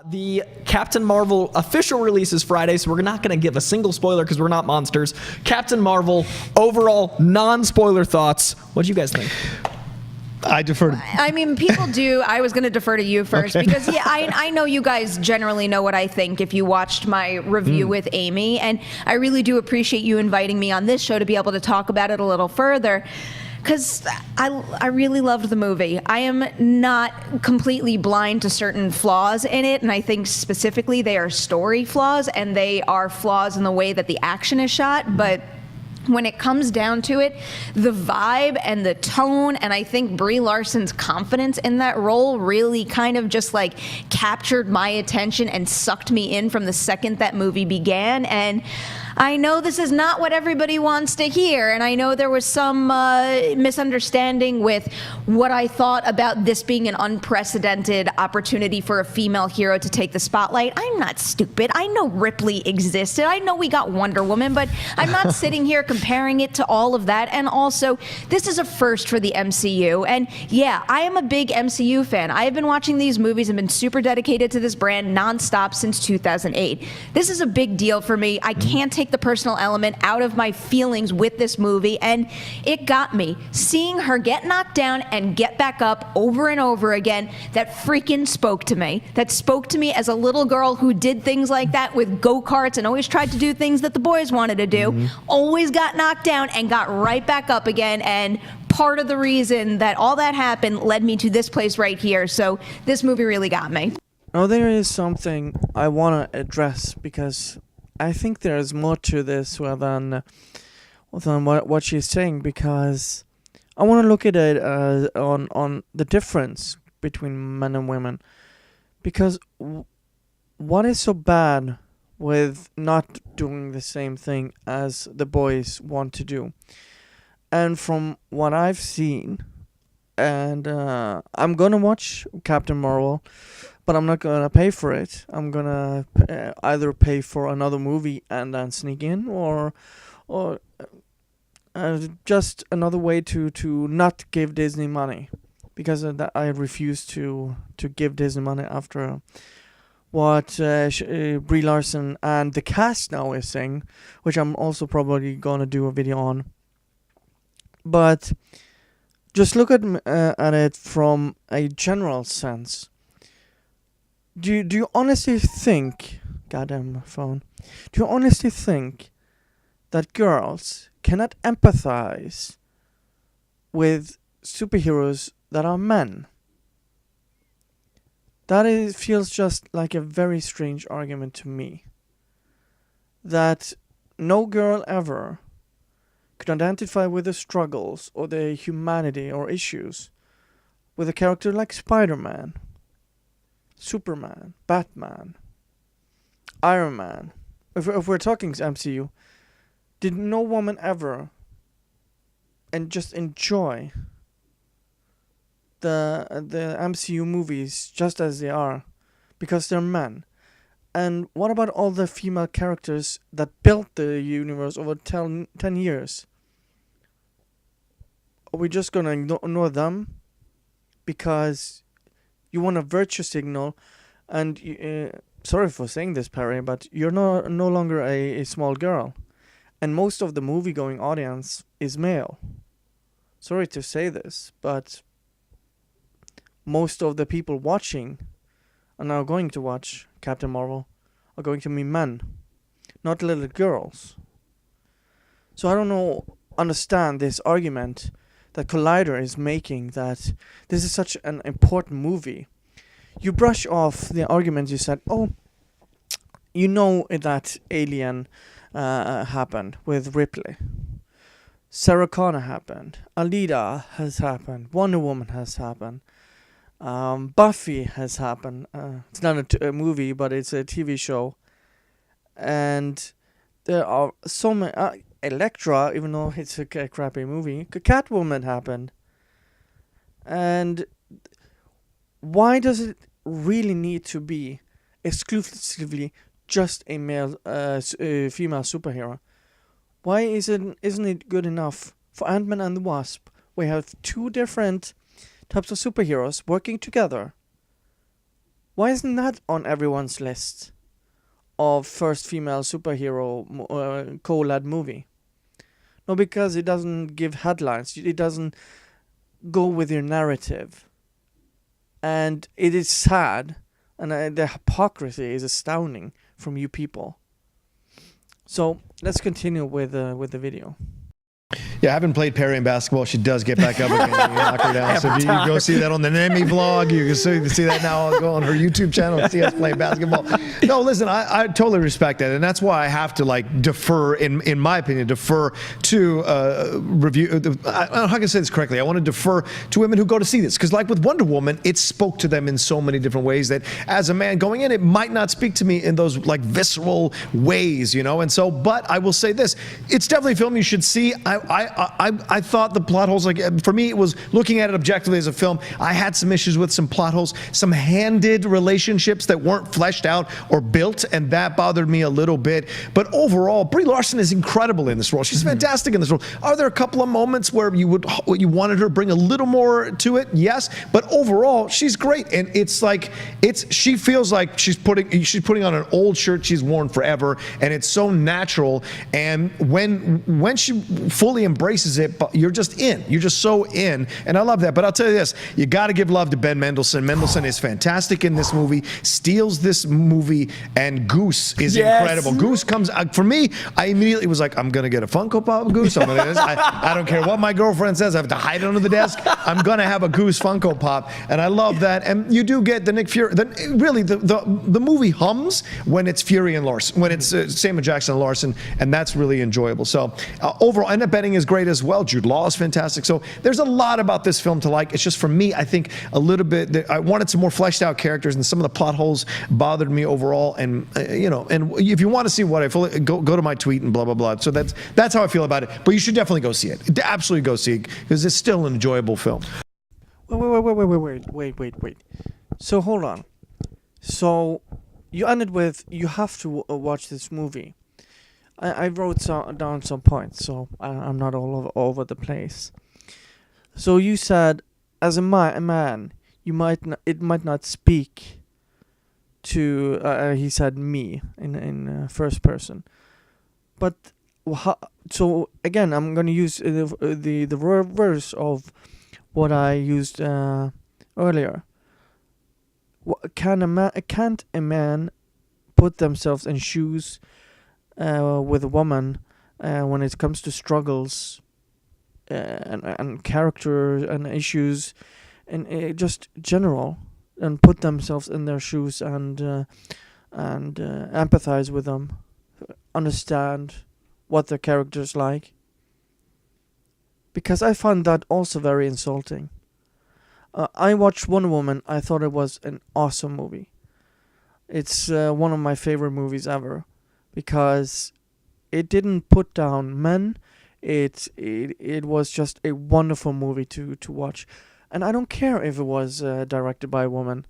The Captain Marvel official release is Friday, so we're not going to give a single spoiler because we're not monsters. Captain Marvel, overall, non-spoiler thoughts. What do you guys think? I defer to... I mean, people do. I was going to defer to you first Okay. because, yeah, I know you guys generally know what I think if you watched my review with Amy, and I really do appreciate you inviting me on this show to be able to talk about it a little further. Because I really loved the movie. I am not completely blind to certain flaws in it, and I think specifically they are story flaws, and they are flaws in the way that the action is shot, but when it comes down to it, the vibe and the tone, and I think Brie Larson's confidence in that role really kind of just like captured my attention and sucked me in from the second that movie began. And I know this is not what everybody wants to hear, and I know there was some misunderstanding with what I thought about this being an unprecedented opportunity for a female hero to take the spotlight. I'm not stupid. I know Ripley existed. I know we got Wonder Woman, but I'm not sitting here comparing it to all of that. And also, this is a first for the MCU. And yeah, I am a big MCU fan. I have been watching these movies and been super dedicated to this brand nonstop since 2008. This is a big deal for me. I can't take the personal element out of my feelings with this movie, and it got me. Seeing her get knocked down and get back up over and over again, that freaking spoke to me. That spoke to me as a little girl who did things like that with go-karts and always tried to do things that the boys wanted to do. Always got knocked down and got right back up again, and part of the reason that all that happened led me to this place right here. So this movie really got me. Oh, there is something I want to address because I think there is more to this than what she's saying, because I want to look at it on the difference between men and women, because what is so bad with not doing the same thing as the boys want to do? And from what I've seen, and I'm gonna watch Captain Marvel, but I'm not gonna pay for it. I'm gonna either pay for another movie and then sneak in, or just another way to not give Disney money, because that I refuse to give Disney money after what Brie Larson and the cast now is saying, which I'm also probably gonna do a video on. But just look at it from a general sense. Do you honestly think, goddamn phone, do you honestly think that girls cannot empathize with superheroes that are men? That feels just like a very strange argument to me. That no girl ever could identify with the struggles or the humanity or issues with a character like Spider-Man, Superman, Batman, Iron Man. If we're talking MCU, did no woman ever and just enjoy the MCU movies just as they are, because they're men? And what about all the female characters that built the universe over 10 years? Are we just gonna ignore them because you want a virtue signal? And sorry for saying this, Perry, but you're no longer a small girl, and most of the movie-going audience is male. Sorry to say this, but most of the people watching are now going to watch Captain Marvel are going to be men, not little girls. So I don't understand this argument that Collider is making, that this is such an important movie. You brush off the argument. You said, oh, you know that Alien happened with Ripley. Sarah Connor happened. Alita has happened. Wonder Woman has happened. Buffy has happened. It's not a movie, but it's a TV show. And there are so many... Elektra, even though it's a crappy movie. Catwoman happened. And why does it really need to be exclusively just a female superhero? Why isn't it good enough for Ant-Man and the Wasp? We have two different types of superheroes working together Why isn't that on everyone's list of first female superhero co-led movie? No, because it doesn't give headlines. It doesn't go with your narrative. And it is sad, and the hypocrisy is astounding from you people. So let's continue with the video. Yeah, having played Perry in basketball, she does get back up again. You knock her down. So if you go see that on the Nemi vlog, you can see that now. I'll go on her YouTube channel and see us play basketball. No, listen, I totally respect that, and that's why I have to defer, in my opinion, defer to review. I don't know how can I say this correctly. I want to defer to women who go to see this, because with Wonder Woman, it spoke to them in so many different ways that, as a man going in, it might not speak to me in those visceral ways, And so, but I will say this: it's definitely a film you should see. I thought the plot holes, for me, it was looking at it objectively as a film. I had some issues with some plot holes, some handed relationships that weren't fleshed out or built, and that bothered me a little bit. But overall, Brie Larson is incredible in this role. She's fantastic in this role. Are there a couple of moments where you wanted her to bring a little more to it? Yes, but overall, she's great, and she feels like she's putting on an old shirt she's worn forever, and it's so natural. And when she fully embraces it, but you're just in. You're just so in, and I love that. But I'll tell you this: you got to give love to Ben Mendelsohn. Mendelsohn is fantastic in this movie, steals this movie, and Goose is incredible. Goose comes for me. I immediately was like, I'm gonna get a Funko Pop of Goose. I don't care what my girlfriend says. I have to hide it under the desk. I'm gonna have a Goose Funko Pop, and I love that. And you do get the Nick Fury. The movie hums when it's Fury and Larson, when it's Samuel Jackson and Larson, and that's really enjoyable. So overall, and the betting is great as well. Jude Law is fantastic. So there's a lot about this film to like. It's just, for me, I think a little bit, I wanted some more fleshed out characters, and some of the plot holes bothered me overall. And and if you want to see what I fully go to my tweet and blah blah blah. So that's how I feel about it. But you should definitely go see it. Absolutely go see it, because it's still an enjoyable film. Wait. So hold on. So you ended with, you have to watch this movie. I wrote down some points, so I'm not all over the place. So you said, as a man, it might not speak to. He said me in first person, but so again, I'm gonna use the reverse of what I used earlier. Can't a man put themselves in shoes with a woman when it comes to struggles and character and issues and just general, and put themselves in their shoes and empathize with them, understand what their character's like? Because I found that also very insulting. I watched Wonder Woman. I thought it was an awesome movie. It's one of my favorite movies ever, because it didn't put down men. It was just a wonderful movie to watch, and I don't care if it was directed by a woman.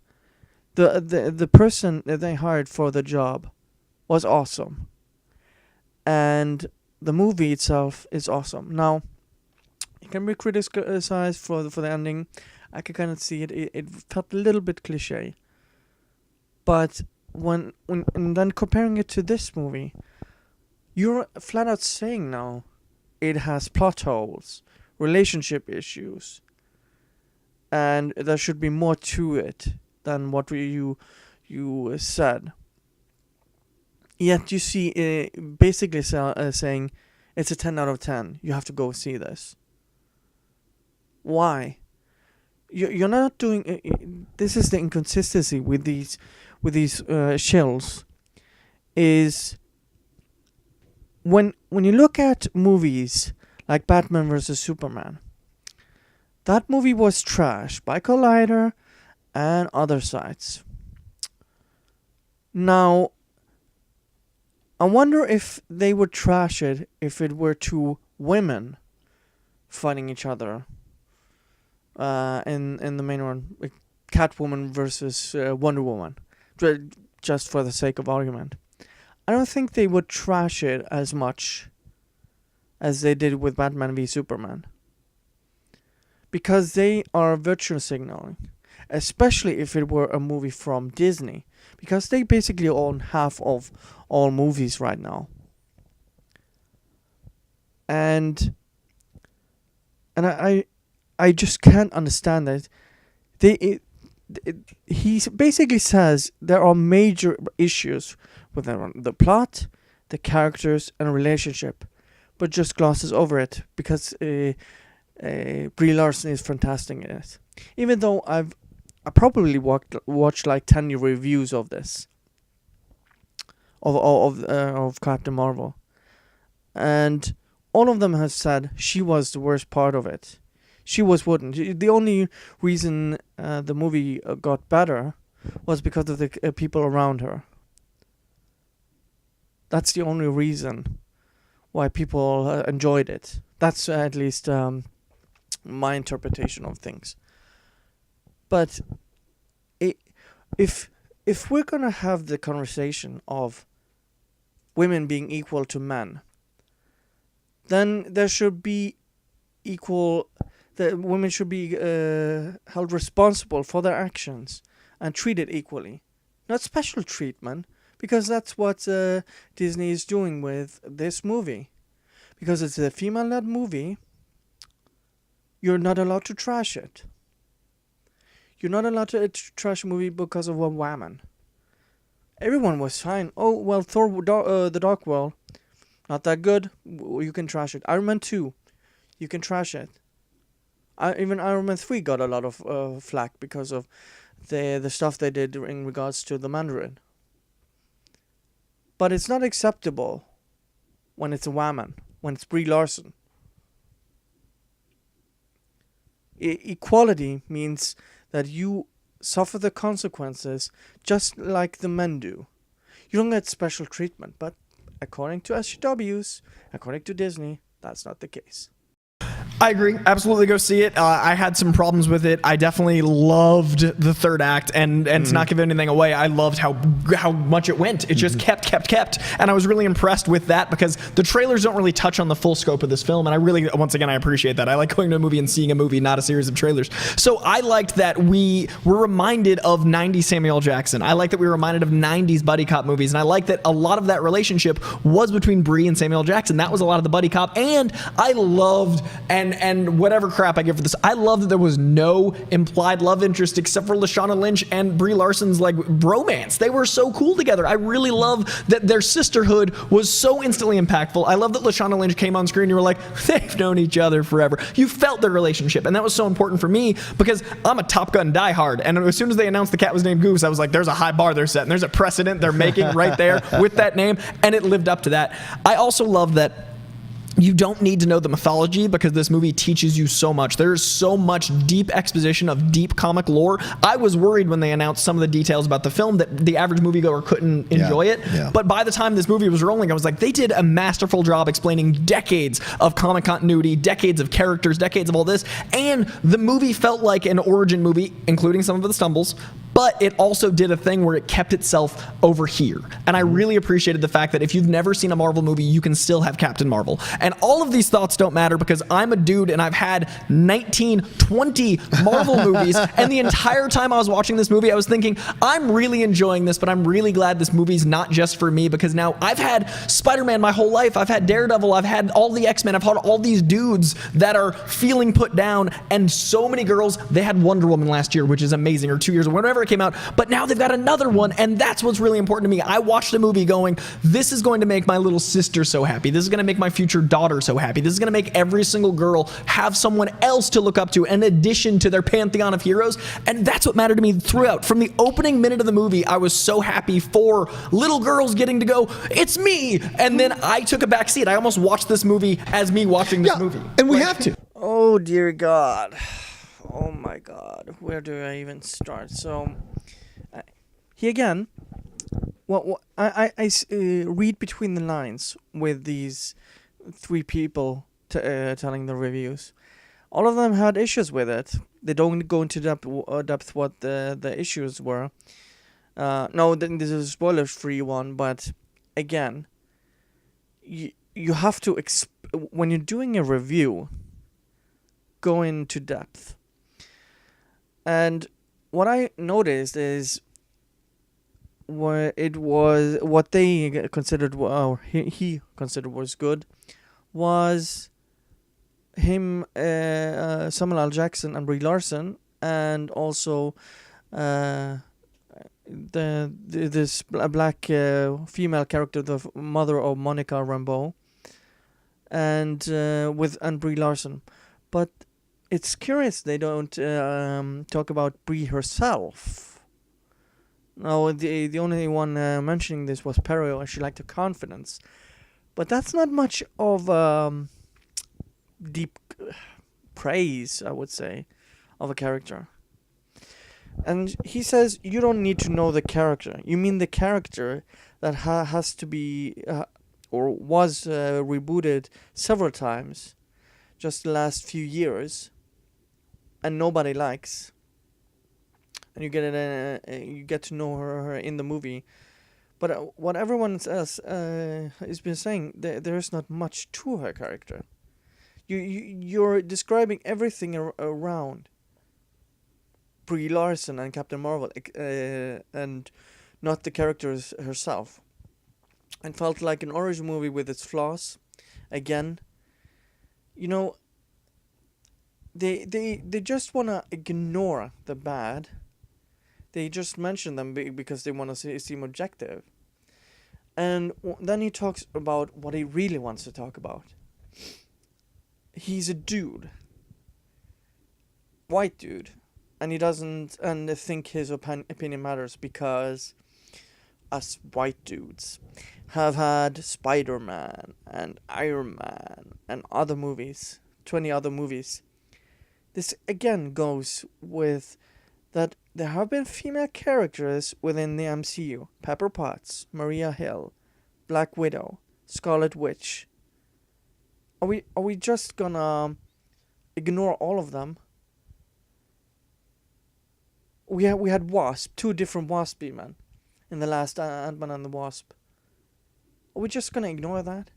The person that they hired for the job was awesome, and the movie itself is awesome. Now, it can be criticized for the ending. I can kind of see it. It felt a little bit cliche, but when and then comparing it to this movie, you're flat out saying now it has plot holes, relationship issues, and there should be more to it than what you said. Yet you see basically saying it's a 10 out of 10. You have to go see this. Why? You're not doing. This is the inconsistency with these Shills. Is when you look at movies like Batman vs Superman, that movie was trashed by Collider and other sites. Now, I wonder if they would trash it if it were two women fighting each other. In the main one, Catwoman versus Wonder Woman, just for the sake of argument. I don't think they would trash it as much as they did with Batman v Superman, because they are virtue signaling, especially if it were a movie from Disney, because they basically own half of all movies right now. And I just can't understand that. He basically says there are major issues with the plot, the characters, and relationship, but just glosses over it because Brie Larson is fantastic in it. Even though I probably watched like 10 reviews of this, of Captain Marvel, and all of them have said she was the worst part of it. She wouldn't. The only reason the movie got better was because of the people around her. That's the only reason why people enjoyed it. That's at least my interpretation of things. But if we're gonna have the conversation of women being equal to men, then there should be equal. The women should be held responsible for their actions and treated equally, not special treatment, because that's what Disney is doing with this movie. Because it's a female-led movie, you're not allowed to trash it. You're not allowed to trash a movie because of a woman. Everyone was fine. Oh, well, Thor the Dark World, not that good. You can trash it. Iron Man 2, you can trash it. Even Iron Man 3 got a lot of flack because of the stuff they did in regards to the Mandarin. But it's not acceptable when it's a woman, when it's Brie Larson. Equality means that you suffer the consequences just like the men do. You don't get special treatment, but according to SJWs, according to Disney, that's not the case. I agree. Absolutely go see it. I had some problems with it. I definitely loved the third act, and to not give anything away, I loved how much it went. It just kept. And I was really impressed with that because the trailers don't really touch on the full scope of this film. And I really, once again, I appreciate that. I like going to a movie and seeing a movie, not a series of trailers. So I liked that we were reminded of 90s Samuel L. Jackson. I like that we were reminded of 90s buddy cop movies. And I like that a lot of that relationship was between Brie and Samuel L. Jackson. That was a lot of the buddy cop. And I loved, and whatever crap I give for this, I love that there was no implied love interest except for Lashana Lynch and Brie Larson's like bromance. They were so cool together. I really love that their sisterhood was so instantly impactful. I love that Lashana Lynch came on screen and you were like, they've known each other forever. You felt their relationship, and that was so important for me because I'm a Top Gun diehard, and as soon as they announced the cat was named Goose, I was like, there's a high bar they're setting. There's a precedent they're making right there with that name, and it lived up to that. I also love that you don't need to know the mythology because this movie teaches you so much. There's so much deep exposition of deep comic lore. I was worried when they announced some of the details about the film that the average moviegoer couldn't enjoy it. Yeah. But by the time this movie was rolling, I was like, they did a masterful job explaining decades of comic continuity, decades of characters, decades of all this. And the movie felt like an origin movie, including some of the stumbles, but it also did a thing where it kept itself over here. And I really appreciated the fact that if you've never seen a Marvel movie, you can still have Captain Marvel. And all of these thoughts don't matter because I'm a dude and I've had 19, 20 Marvel movies. And the entire time I was watching this movie, I was thinking, I'm really enjoying this, but I'm really glad this movie's not just for me because now I've had Spider-Man my whole life. I've had Daredevil. I've had all the X-Men. I've had all these dudes that are feeling put down. And so many girls, they had Wonder Woman last year, which is amazing, or 2 years, or whenever it came out. But now they've got another one. And that's what's really important to me. I watched the movie going, this is going to make my little sister so happy. This is going to make my future daughter so happy. This is going to make every single girl have someone else to look up to in addition to their pantheon of heroes. And that's what mattered to me throughout. From the opening minute of the movie, I was so happy for little girls getting to go, it's me. And then I took a back seat. I almost watched this movie as me watching this movie. And we have to. Oh, dear God. Oh, my God. Where do I even start? So, he again, I read between the lines with these three people telling the reviews. All of them had issues with it. They don't go into depth what the issues were. No, this is a spoiler-free one, but again, you have to, when you're doing a review, go into depth. And what I noticed is what they considered, or he considered was good, was him, Samuel L. Jackson and Brie Larson, and also this black female character, the mother of Monica Rambeau, and Brie Larson. But it's curious they don't talk about Brie herself. No, the only one mentioning this was Perio, and she liked her confidence. But that's not much of deep praise, I would say, of a character. And he says you don't need to know the character. You mean the character that has to be or was rebooted several times just the last few years, and nobody likes. And you get to know her in the movie. But what everyone else has been saying, there's not much to her character. You're describing everything around Brie Larson and Captain Marvel, and not the characters herself. And felt like an origin movie with its flaws. Again, they just wanna ignore the bad. They just mention them because they want to seem objective. And then he talks about what he really wants to talk about. He's a dude. White dude. And he doesn't think his opinion matters because us white dudes have had Spider-Man and Iron Man and other movies, 20 other movies. This again goes with that there have been female characters within the MCU. Pepper Potts, Maria Hill, Black Widow, Scarlet Witch. Are we just gonna ignore all of them? We had Wasp, 2 different Wasp men in the last Ant-Man and the Wasp. Are we just gonna ignore that?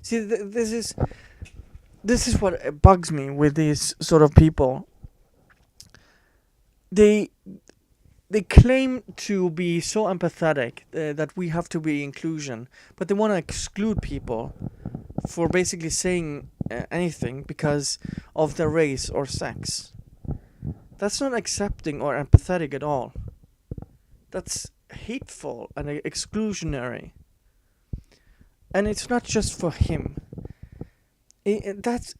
See, this is what bugs me with these sort of people. They claim to be so empathetic that we have to be inclusion, but they want to exclude people for basically saying anything because of their race or sex. That's not accepting or empathetic at all. That's hateful and exclusionary. And it's not just for him. That's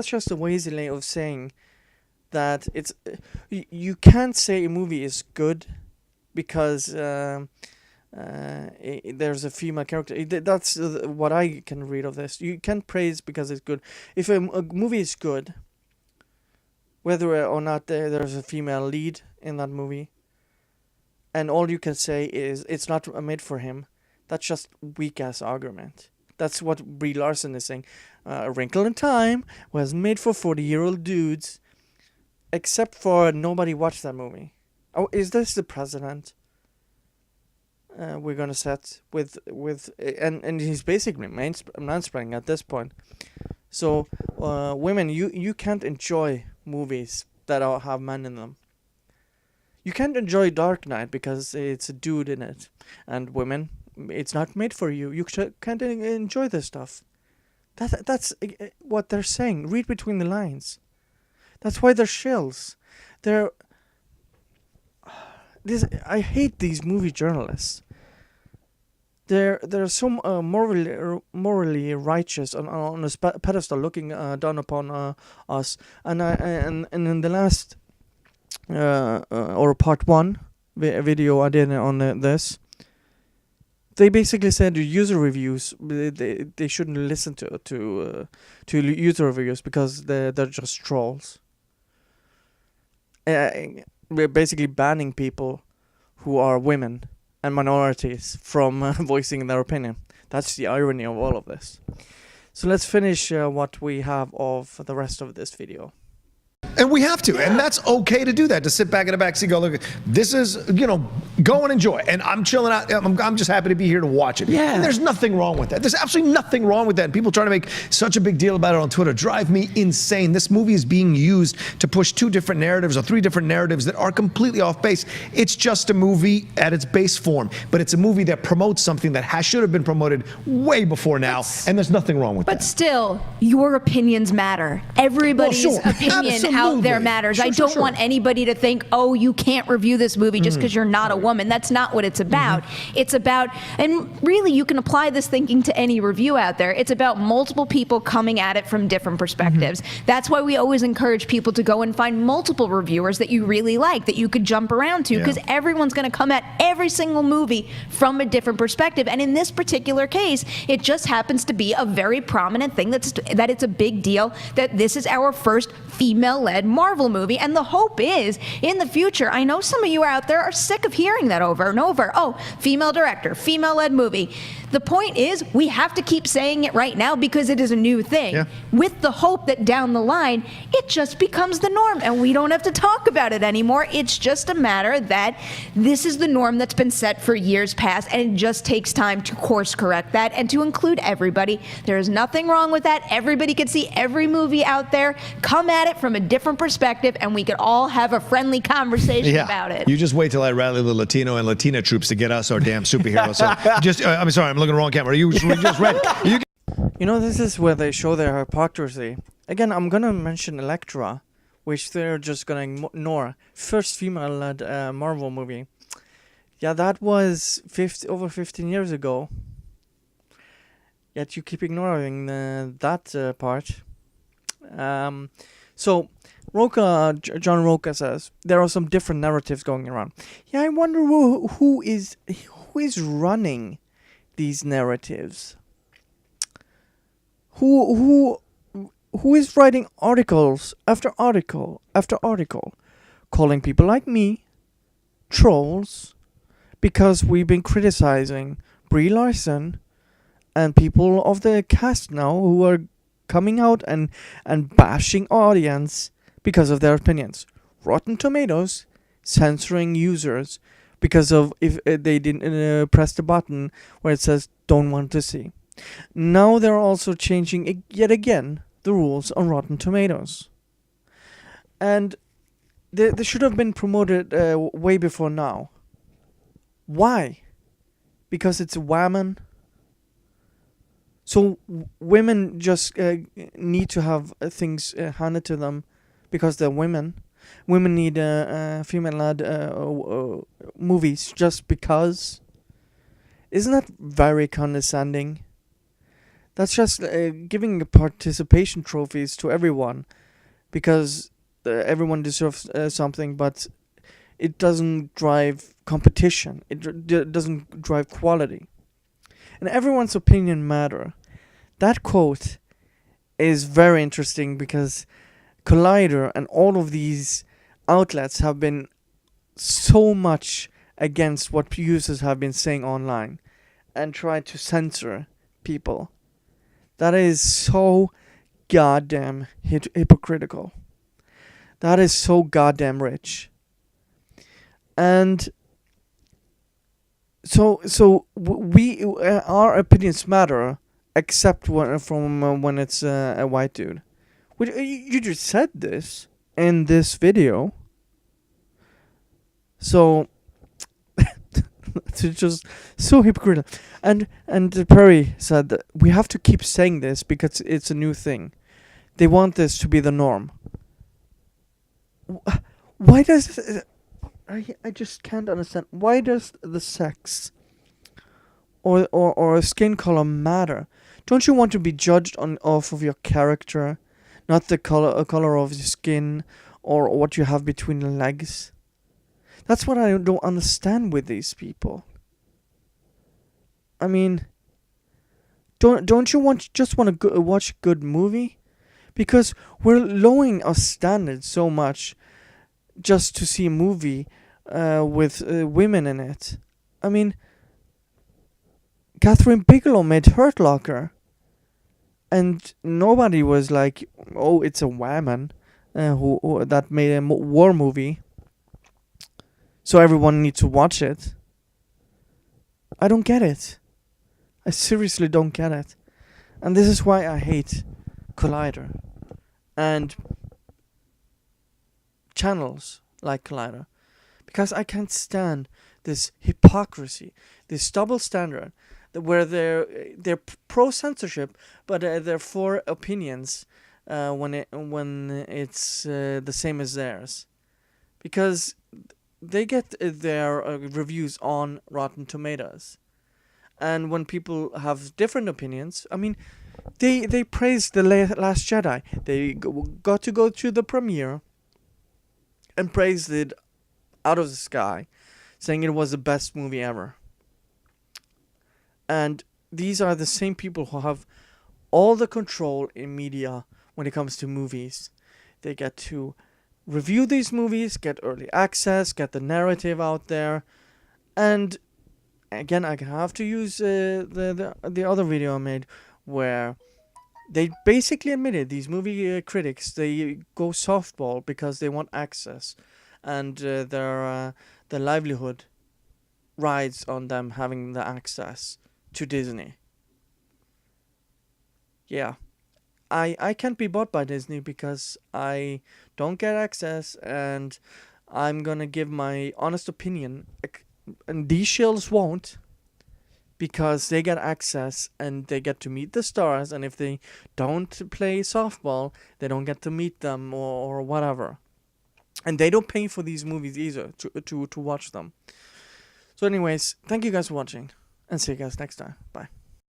just a lazy way of saying that it's you can't say a movie is good because there's a female character. That's what I can read of this. You can't praise because it's good. If a movie is good, whether or not there's a female lead in that movie, and all you can say is it's not made for him, that's just weak ass argument. That's what Brie Larson is saying. A Wrinkle in Time was made for 40-year-old dudes. Except for nobody watched that movie. Oh, is this the president? We're gonna set with and he's basically mansplaining at this point. So, women, you can't enjoy movies that have men in them. You can't enjoy Dark Knight because it's a dude in it, and women, it's not made for you. You can't enjoy this stuff. That's what they're saying. Read between the lines. That's why they're shills. I hate these movie journalists. They're so morally righteous on a pedestal, looking down upon us. And in the last or part 1 video I did on this, they basically said user reviews they shouldn't listen to user reviews because they're just trolls. We're basically banning people who are women and minorities from voicing their opinion. That's the irony of all of this. So let's finish what we have of the rest of this video. And we have to, and that's okay to do that. To sit back in the back seat, go look. This is, go and enjoy. And I'm chilling out. I'm just happy to be here to watch it. Yeah. And there's nothing wrong with that. There's absolutely nothing wrong with that. And people trying to make such a big deal about it on Twitter drive me insane. This movie is being used to push 2 different narratives or 3 different narratives that are completely off base. It's just a movie at its base form, but it's a movie that promotes something that should have been promoted way before now. And there's nothing wrong with that. But still, your opinions matter. Everybody's Well, sure. opinion out there Absolutely. matters. Sure, I sure, don't sure. want anybody to think, oh, you can't review this movie just because you're not a woman. That's not what it's about. It's about, and really you can apply this thinking to any review out there. It's about multiple people coming at it from different perspectives. That's why we always encourage people to go and find multiple reviewers that you really like, that you could jump around to, because everyone's going to come at every single movie from a different perspective. And in this particular case, it just happens to be a very prominent thing that it's a big deal that this is our first female-led Marvel movie. And the hope is, in the future, I know some of you out there are sick of hearing that over and over. Oh, female director, female-led movie. The point is, we have to keep saying it right now because it is a new thing, with the hope that down the line, it just becomes the norm and we don't have to talk about it anymore. It's just a matter that this is the norm that's been set for years past, and it just takes time to course correct that and to include everybody. There is nothing wrong with that. Everybody could see every movie out there, come at it from a different perspective, and we could all have a friendly conversation about it. You just wait till I rally the Latino and Latina troops to get us our damn superheroes. So just, I'm sorry, I'm looking at the wrong camera. You just read. This is where they show their hypocrisy. Again, I'm gonna mention Elektra, which they're just gonna ignore. First female-led Marvel movie. Yeah, that was over 15 years ago. Yet you keep ignoring that part. So, John Roca says there are some different narratives going around. Yeah, I wonder who is running these narratives. Who is writing articles after article after article, calling people like me trolls because we've been criticizing Brie Larson and people of the cast now who are coming out and bashing audience because of their opinions. Rotten Tomatoes censoring users because of if they didn't press the button where it says don't want to see. Now they're also changing yet again the rules on Rotten Tomatoes. And they should have been promoted way before now. Why? Because it's women. So women just need to have things handed to them because they're women. Women need female-led movies just because. Isn't that very condescending? That's just giving participation trophies to everyone because everyone deserves something, but it doesn't drive competition. It doesn't drive quality. And everyone's opinion matter. That quote is very interesting because Collider and all of these outlets have been so much against what users have been saying online and tried to censor people. That is so goddamn hypocritical. That is so goddamn rich. And so we our opinions matter, except when it's a white dude. You just said this in this video. So it's just so hypocritical. And Perry said that we have to keep saying this because it's a new thing. They want this to be the norm. Why does I just can't understand. Why does the sex or skin color matter? Don't you want to be judged off of your character, not the color of your skin or what you have between the legs? That's what I don't understand with these people. I mean, don't you want to watch a good movie? Because we're lowering our standards so much just to see a movie with women in it. I mean, Catherine Bigelow made Hurt Locker, and nobody was like, "Oh, it's a woman." who that made a war movie, so everyone needs to watch it. I don't get it. I seriously don't get it. And this is why I hate Collider and channels like Collider. Because I can't stand this hypocrisy, this double standard, where they're pro censorship, but they're for opinions when it's the same as theirs, because they get their reviews on Rotten Tomatoes, and when people have different opinions, I mean, they praised the Last Jedi. They got to go to the premiere and praised it out of the sky, saying it was the best movie ever. And these are the same people who have all the control in media when it comes to movies. They get to review these movies, get early access, get the narrative out there. And again, I have to use the other video I made where they basically admitted, these movie critics, they go softball because they want access, and their livelihood rides on them having the access to Disney. Yeah, I can't be bought by Disney because I don't get access, and I'm gonna give my honest opinion, and these shills won't, because they get access and they get to meet the stars, and if they don't play softball, they don't get to meet them or whatever. And they don't pay for these movies either to watch them. So anyways, thank you guys for watching, and see you guys next time. Bye.